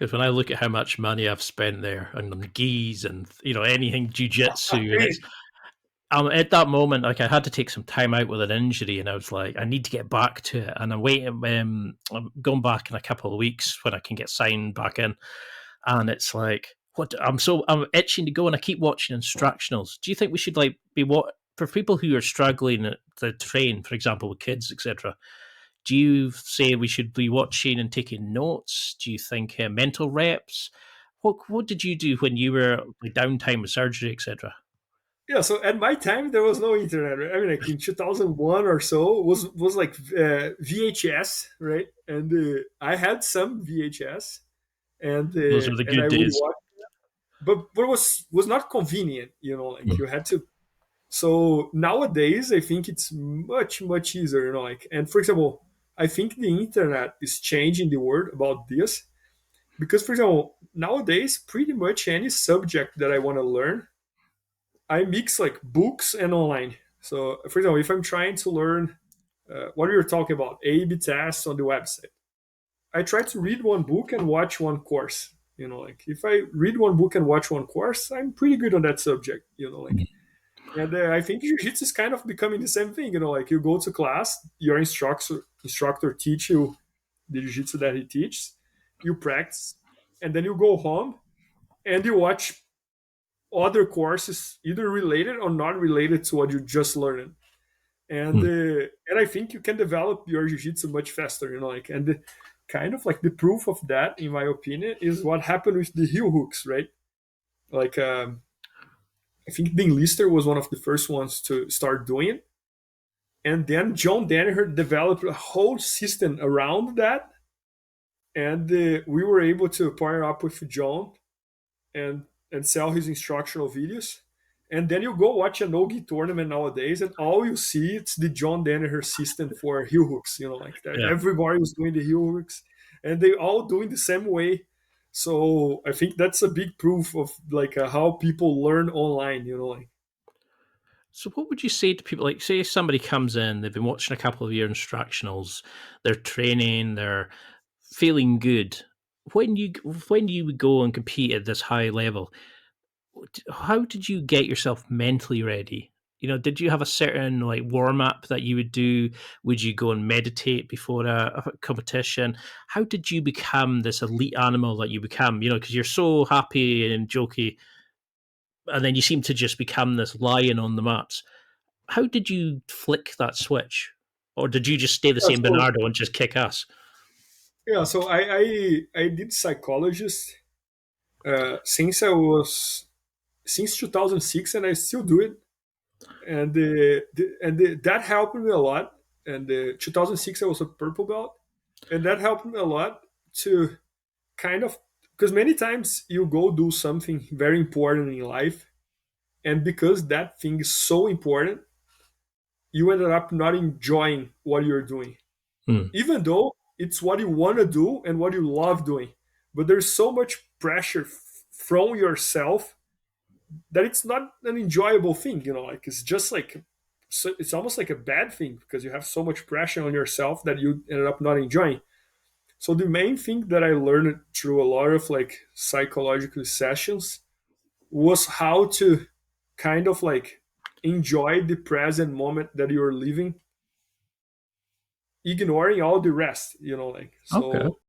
Because when I look at how much money I've spent there on gis and anything jiu-jitsu, and it's at that moment, like I had to take some time out with an injury, and I was like, I need to get back to it, and I'm waiting. I'm going back in a couple of weeks when I can get signed back in, and it's like, what? I'm itching to go, and I keep watching instructionals. Do you think we should like be what for people who are struggling to train, for example, with kids, etc.? Do you say we should be watching and taking notes? Do you think mental reps? What did you do when you were like downtime with surgery, etc.? Yeah, so at my time there was no internet. Right? I mean, like in 2001 or so was like VHS, right? And I had some VHS, Those were the and good I would days. watch, but it was not convenient, like you had to. So nowadays, I think it's much easier, like. And for example, I think the internet is changing the world about this because, for example, nowadays, pretty much any subject that I want to learn, I mix like books and online. So, for example, if I'm trying to learn what you're talking about, A/B tests on the website, I try to read one book and watch one course. Like if I read one book and watch one course, I'm pretty good on that subject. Like. And I think jiu-jitsu is kind of becoming the same thing. Like you go to class, your instructor teach you the jiu-jitsu that he teaches, you practice, and then you go home and you watch other courses, either related or not related to what you just learned. And I think you can develop your jiu-jitsu much faster. Like kind of like the proof of that, in my opinion, is what happened with the heel hooks, right? Like I think Dean Lister was one of the first ones to start doing it. And then John Danaher developed a whole system around that. And we were able to partner up with John and sell his instructional videos. And then you go watch a no-gi tournament nowadays, and all you see it's the John Danaher system for heel hooks. Like that. Yeah. Everybody was doing the heel hooks, and they all doing the same way. So I think that's a big proof of like how people learn online. Like. So, what would you say to people? Like, say somebody comes in, they've been watching a couple of your instructionals, they're training, they're feeling good. When you would go and compete at this high level, how did you get yourself mentally ready? Did you have a certain like warm up that you would do? Would you go and meditate before a competition? How did you become this elite animal that you become? Because you're so happy and jokey, and then you seem to just become this lion on the mats. How did you flick that switch, or did you just stay the Yeah, same so Bernardo and just kick ass? I did psychologist since I was since 2006, and I still do it, and that helped me a lot. And 2006 I was a purple belt, and that helped me a lot to kind of, because many times you go do something very important in life, and because that thing is so important, you ended up not enjoying what you're doing, Hmm. even though it's what you want to do and what you love doing. But there's so much pressure from yourself that it's not an enjoyable thing. Like it's just like, so it's almost like a bad thing because you have so much pressure on yourself that you ended up not enjoying. So the main thing that I learned through a lot of like psychological sessions was how to kind of like enjoy the present moment that you're living, ignoring all the rest. Like Okay. so